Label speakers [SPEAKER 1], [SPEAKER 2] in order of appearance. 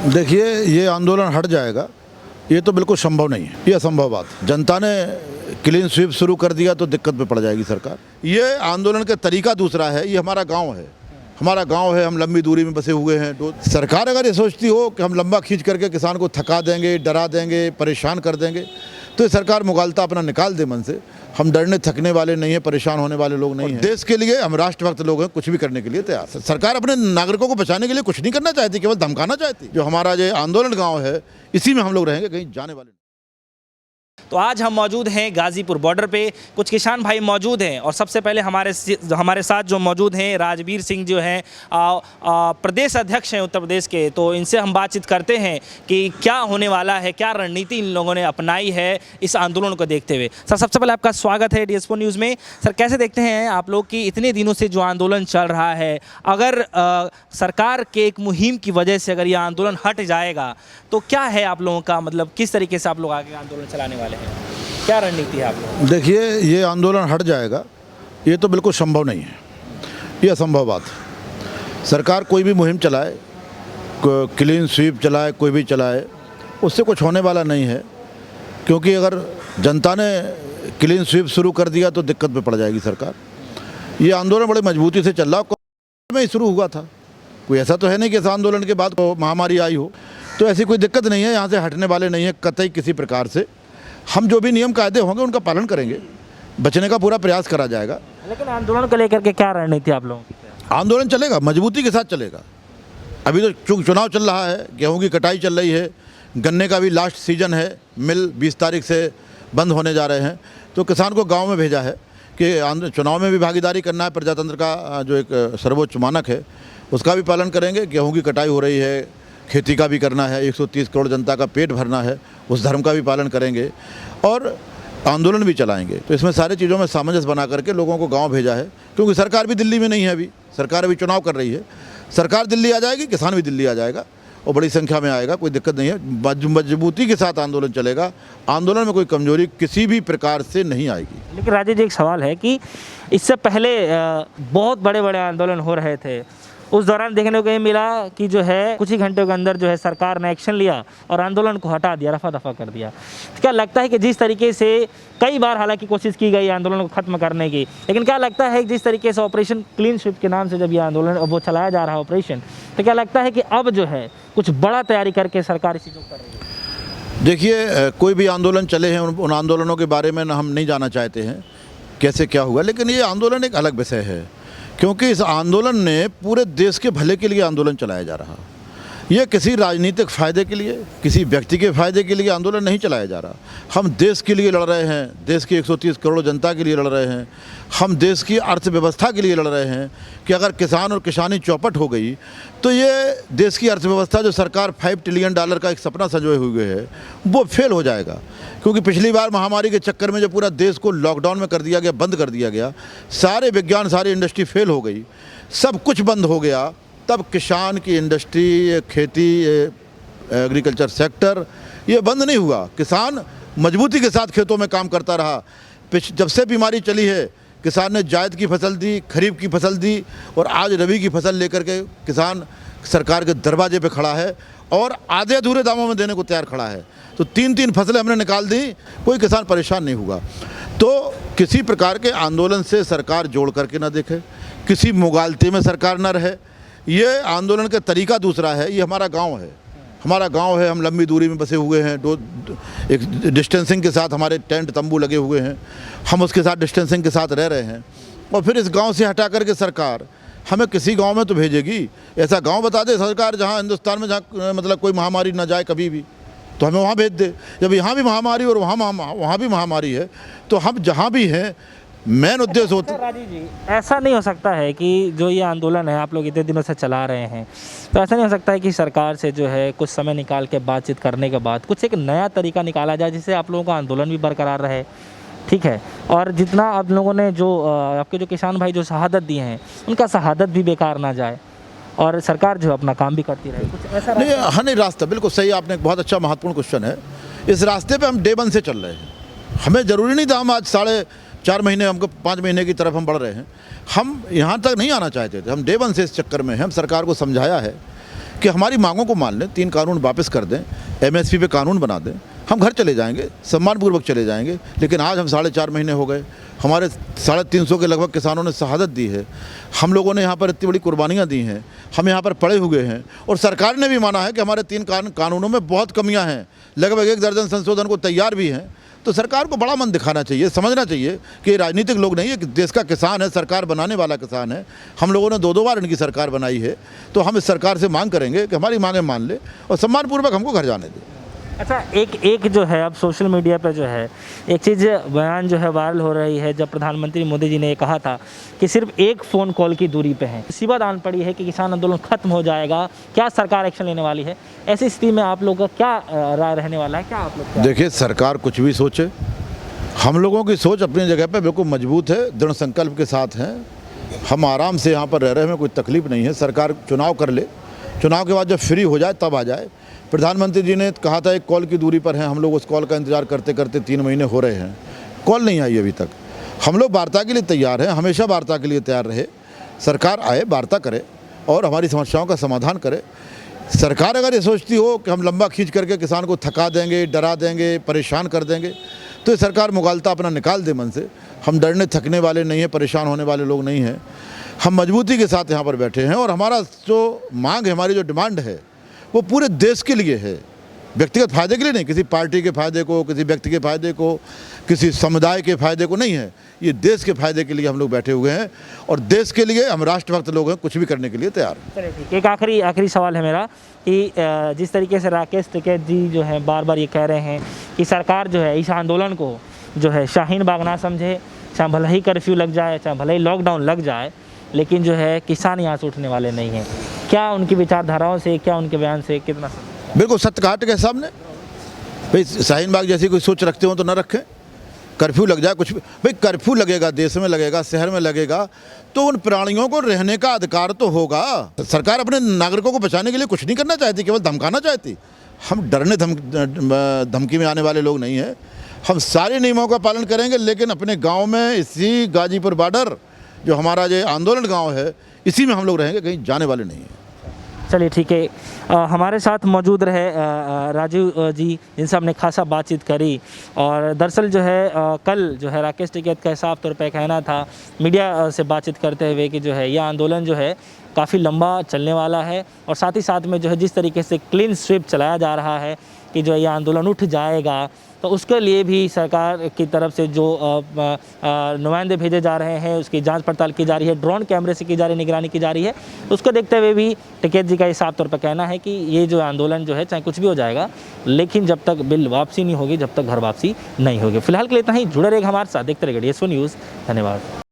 [SPEAKER 1] देखिए, ये आंदोलन हट जाएगा, ये तो बिल्कुल संभव नहीं है। ये असंभव बात। जनता ने क्लीन स्वीप शुरू कर दिया तो दिक्कत में पड़ जाएगी सरकार। ये आंदोलन का तरीका दूसरा है। ये हमारा गांव है, हमारा गांव है, हम लंबी दूरी में बसे हुए हैं। तो सरकार अगर ये सोचती हो कि हम लंबा खींच करके किसान को थका देंगे, डरा देंगे, परेशान कर देंगे, तो ये सरकार मुगालता अपना निकाल दे मन से। हम डरने थकने वाले नहीं हैं, परेशान होने वाले लोग नहीं हैं। देश के लिए हम राष्ट्रभक्त लोग हैं, कुछ भी करने के लिए तैयार। सरकार अपने नागरिकों को बचाने के लिए कुछ नहीं करना चाहती, केवल धमकाना चाहती। जो हमारा ये आंदोलन गांव है, इसी में हम लोग रहेंगे, कहीं जाने वाले।
[SPEAKER 2] तो आज हम मौजूद हैं गाजीपुर बॉर्डर पे। कुछ किसान भाई मौजूद हैं और सबसे पहले हमारे साथ जो मौजूद हैं राजवीर सिंह जो हैं प्रदेश अध्यक्ष हैं उत्तर प्रदेश के। तो इनसे हम बातचीत करते हैं कि क्या होने वाला है, क्या रणनीति इन लोगों ने अपनाई है इस आंदोलन को देखते हुए। सर, सबसे पहले आपका स्वागत है DSPO न्यूज़ में। सर, कैसे देखते हैं आप लोग कि इतने दिनों से जो आंदोलन चल रहा है, अगर सरकार के एक मुहिम की वजह से अगर ये आंदोलन हट जाएगा तो क्या है आप लोगों का, मतलब किस तरीके से आप लोग आगे आंदोलन चलाने वाले हैं? क्या रणनीति है आप लोगों की?
[SPEAKER 1] देखिए, ये आंदोलन हट जाएगा, ये तो बिल्कुल संभव नहीं है। ये असंभव बात है। सरकार कोई भी मुहिम चलाए, क्लीन स्वीप चलाए, कोई भी चलाए, उससे कुछ होने वाला नहीं है। क्योंकि अगर जनता ने क्लीन स्वीप शुरू कर दिया तो दिक्कत में पड़ जाएगी सरकार। ये आंदोलन बड़े मजबूती से चल रहा, कोविड में ही शुरू हुआ था। कोई ऐसा तो है नहीं कि इस आंदोलन के बाद महामारी आई हो, तो ऐसी कोई दिक्कत नहीं है। यहाँ से हटने वाले नहीं है कतई किसी प्रकार से। हम जो भी नियम कायदे होंगे उनका पालन करेंगे, बचने का पूरा प्रयास करा जाएगा।
[SPEAKER 2] लेकिन आंदोलन को लेकर के क्या रणनीति आप लोगों की?
[SPEAKER 1] आंदोलन चलेगा, मजबूती के साथ चलेगा। अभी तो चुनाव चल रहा है, गेहूं की कटाई चल रही है, गन्ने का भी लास्ट सीजन है, मिल 20 तारीख से बंद होने जा रहे हैं। तो किसान को गाँव में भेजा है कि चुनाव में भी भागीदारी करना है। प्रजातंत्र का जो एक सर्वोच्च मानक है उसका भी पालन करेंगे। गेहूँ की कटाई हो रही है, खेती का भी करना है, 130 करोड़ जनता का पेट भरना है, उस धर्म का भी पालन करेंगे और आंदोलन भी चलाएंगे। तो इसमें सारी चीज़ों में सामंजस्य बना करके लोगों को गांव भेजा है। क्योंकि सरकार भी दिल्ली में नहीं है, अभी सरकार अभी चुनाव कर रही है। सरकार दिल्ली आ जाएगी, किसान भी दिल्ली आ जाएगा और बड़ी संख्या में आएगा, कोई दिक्कत नहीं है। मजबूती के साथ आंदोलन चलेगा। आंदोलन में कोई कमजोरी किसी भी प्रकार से नहीं आएगी।
[SPEAKER 2] लेकिन राजेश जी, एक सवाल है कि इससे पहले बहुत बड़े बड़े आंदोलन हो रहे थे, उस दौरान देखने को ये मिला कि जो है कुछ ही घंटों के अंदर जो है सरकार ने एक्शन लिया और आंदोलन को हटा दिया, रफा दफा कर दिया। तो क्या लगता है कि जिस तरीके से कई बार हालांकि कोशिश की गई आंदोलन को ख़त्म करने की, लेकिन क्या लगता है कि जिस तरीके से ऑपरेशन क्लीन स्वीप के नाम से जब ये आंदोलन वो चलाया जा रहा है ऑपरेशन, तो क्या लगता है कि अब जो है कुछ बड़ा तैयारी करके सरकार इसी को कर रही है?
[SPEAKER 1] देखिए, कोई भी आंदोलन चले हैं, उन आंदोलनों के बारे में हम नहीं जानना चाहते हैं कैसे क्या हुआ। लेकिन ये आंदोलन एक अलग विषय है, क्योंकि इस आंदोलन ने पूरे देश के भले के लिए आंदोलन चलाया जा रहा। ये किसी राजनीतिक फ़ायदे के लिए, किसी व्यक्ति के फ़ायदे के लिए आंदोलन नहीं चलाया जा रहा। हम देश के लिए लड़ रहे हैं, देश की 130 करोड़ जनता के लिए लड़ रहे हैं। हम देश की अर्थव्यवस्था के लिए लड़ रहे हैं कि अगर किसान और किसानी चौपट हो गई तो ये देश की अर्थव्यवस्था जो सरकार $5 ट्रिलियन का एक सपना संजोए हुए है वो फेल हो जाएगा। क्योंकि पिछली बार महामारी के चक्कर में जो पूरा देश को लॉकडाउन में कर दिया गया, बंद कर दिया गया, सारे विज्ञान, सारी इंडस्ट्री फेल हो गई, सब कुछ बंद हो गया। तब किसान की इंडस्ट्री, खेती, एग्रीकल्चर सेक्टर ये बंद नहीं हुआ। किसान मजबूती के साथ खेतों में काम करता रहा। जब से बीमारी चली है, किसान ने जायद की फसल दी, खरीफ की फसल दी और आज रबी की फसल लेकर के किसान सरकार के दरवाजे पे खड़ा है और आधे अधूरे दामों में देने को तैयार खड़ा है। तो 3-3 फसलें हमने निकाल दी, कोई किसान परेशान नहीं हुआ। तो किसी प्रकार के आंदोलन से सरकार जोड़ करके ना देखे, किसी मुगालते में सरकार न रहे। ये आंदोलन का तरीका दूसरा है। ये हमारा गांव है, हमारा गांव है, हम लंबी दूरी में बसे हुए हैं। एक डिस्टेंसिंग के साथ हमारे टेंट तंबू लगे हुए हैं, हम उसके साथ डिस्टेंसिंग के साथ रह रहे हैं। और फिर इस गांव से हटा करके सरकार हमें किसी गांव में तो भेजेगी। ऐसा गांव बता दे सरकार जहां हिंदुस्तान में जहां मतलब कोई महामारी ना जाए कभी भी, तो हमें वहाँ भेज दे। जब यहाँ भी महामारी और वहाँ भी महामारी है, तो हम जहाँ भी हैं मेन उद्देश्य होता है।
[SPEAKER 2] राजीव जी, ऐसा नहीं हो सकता है कि जो ये आंदोलन है आप लोग इतने दिनों से चला रहे हैं, तो ऐसा नहीं हो सकता है कि सरकार से जो है कुछ समय निकाल के बातचीत करने के बाद कुछ एक नया तरीका निकाला जाए जिससे आप लोगों का आंदोलन भी बरकरार रहे, ठीक है, और जितना आप लोगों ने जो आपके जो किसान भाई जो शहादत दिए हैं उनका शहादत भी बेकार ना जाए और सरकार जो अपना काम भी करती रहे? कुछ ऐसा
[SPEAKER 1] नहीं, हाँ नहीं, रास्ता बिल्कुल सही, आपने एक बहुत अच्छा महत्वपूर्ण क्वेश्चन है। इस रास्ते पे हम डे 1 से चल रहे हैं। हमें ज़रूरी नहीं था हम आज 4.5 महीने, हमको 5 महीने की तरफ हम बढ़ रहे हैं। हम यहाँ तक नहीं आना चाहते थे, हम डे 1 से इस चक्कर में हैं। हम सरकार को समझाया है कि हमारी मांगों को मान लें, 3 कानून वापस कर दें, एमएसपी पे कानून बना दें, हम घर चले जाएंगे, सम्मानपूर्वक चले जाएंगे। लेकिन आज हम 4.5 महीने हो गए, हमारे 350 के लगभग किसानों ने शहादत दी है, हम लोगों ने यहाँ पर इतनी बड़ी कुर्बानियाँ दी हैं, हम यहाँ पर पड़े हुए हैं और सरकार ने भी माना है कि हमारे 3 कानूनों में बहुत कमियाँ हैं, लगभग 1 दर्जन संशोधन को तैयार भी हैं। तो सरकार को बड़ा मन दिखाना चाहिए, समझना चाहिए कि ये राजनीतिक लोग नहीं है, कि देश का किसान है, सरकार बनाने वाला किसान है। हम लोगों ने 2-2 बार इनकी सरकार बनाई है, तो हम इस सरकार से मांग करेंगे कि हमारी मांगें मान ले और सम्मानपूर्वक हमको घर जाने दें।
[SPEAKER 2] अच्छा, एक जो है अब सोशल मीडिया पर जो है एक चीज़ बयान जो है वायरल हो रही है, जब प्रधानमंत्री मोदी जी ने कहा था कि सिर्फ एक फ़ोन कॉल की दूरी पे है, मुसीबत आन पड़ी है कि किसान आंदोलन खत्म हो जाएगा, क्या सरकार एक्शन लेने वाली है? ऐसी स्थिति में आप लोगों का क्या राय रहने वाला है? क्या आप लोग
[SPEAKER 1] देखिए, सरकार कुछ भी सोचे, हम लोगों की सोच अपनी जगह पे बिल्कुल मजबूत है, दृढ़ संकल्प के साथ हैं। हम आराम से यहाँ पर रह रहे हैं, कोई तकलीफ नहीं है। सरकार चुनाव कर ले, चुनाव के बाद जब फ्री हो जाए तब आ जाए। प्रधानमंत्री जी ने कहा था 1 कॉल की दूरी पर हैं, हम लोग उस कॉल का इंतजार करते करते 3 महीने हो रहे हैं, कॉल नहीं आई अभी तक। हम लोग वार्ता के लिए तैयार हैं, हमेशा वार्ता के लिए तैयार रहे। सरकार आए, वार्ता करे और हमारी समस्याओं का समाधान करे। सरकार अगर ये सोचती हो कि हम लंबा खींच करके किसान को थका देंगे, डरा देंगे, परेशान कर देंगे, तो ये सरकार मुगालता अपना निकाल दे मन से। हम डरने थकने वाले नहीं हैं, परेशान होने वाले लोग नहीं हैं। हम मजबूती के साथ यहाँ पर बैठे हैं और हमारा जो मांग है, हमारी जो डिमांड है, वो पूरे देश के लिए है, व्यक्तिगत फ़ायदे के लिए नहीं, किसी पार्टी के फ़ायदे को, किसी व्यक्ति के फ़ायदे को, किसी समुदाय के फ़ायदे को नहीं है। ये देश के फ़ायदे के लिए हम लोग बैठे हुए हैं और देश के लिए हम राष्ट्रभक्त लोग हैं, कुछ भी करने के लिए तैयार हैं।
[SPEAKER 2] चलिए ठीक, एक आखिरी सवाल है मेरा कि जिस तरीके से राकेश टिकैत जी जो है बार बार ये कह रहे हैं कि सरकार जो है इस आंदोलन को जो है शाहीन बाग ना समझे, चाहे भले ही कर्फ्यू लग जाए, चाहे भले ही लॉकडाउन लग जाए, लेकिन जो है किसान यहाँ से उठने वाले नहीं हैं। क्या उनकी विचारधाराओं से, क्या उनके बयान से कितना
[SPEAKER 1] बिल्कुल सत्य कहा टिकैत साहब ने। भाई शाहीन बाग जैसी कोई सोच रखते हो तो ना रखें, कर्फ्यू लग जाए, कुछ भी भाई, कर्फ्यू लगेगा, देश में लगेगा, शहर में लगेगा, तो उन प्राणियों को रहने का अधिकार तो होगा। सरकार अपने नागरिकों को बचाने के लिए कुछ नहीं करना चाहती, केवल धमकाना चाहती। हम डरने धमकी में आने वाले लोग नहीं हैं। हम सारे नियमों का पालन करेंगे, लेकिन अपने गांव में, इसी गाजीपुर बॉर्डर जो हमारा जो आंदोलन गांव है, इसी में हम लोग रहेंगे, कहीं जाने वाले नहीं हैं।
[SPEAKER 2] चलिए ठीक है, हमारे साथ मौजूद रहे राजीव जी, जिनसे हमने खासा बातचीत करी। और दरअसल जो है कल जो है राकेश टिकैत का साफ तौर पे कहना था मीडिया से बातचीत करते हुए कि जो है यह आंदोलन जो है काफ़ी लंबा चलने वाला है और साथ ही साथ में जो है जिस तरीके से क्लीन स्वीप चलाया जा रहा है कि जो है यह आंदोलन उठ जाएगा, तो उसके लिए भी सरकार की तरफ से जो नुमाइंदे भेजे जा रहे हैं, उसकी जांच पड़ताल की जा रही है, ड्रोन कैमरे से की जा रही, निगरानी की जा रही है। उसको देखते हुए भी टिकैत जी का ये साफ तौर पर कहना है कि ये जो आंदोलन जो है चाहे कुछ भी हो जाएगा, लेकिन जब तक बिल वापसी नहीं होगी, जब तक घर वापसी नहीं होगी। फिलहाल के लिए इतना ही। जुड़े रहेगा हमारे साथ, देखते रहिए DSO न्यूज़। धन्यवाद।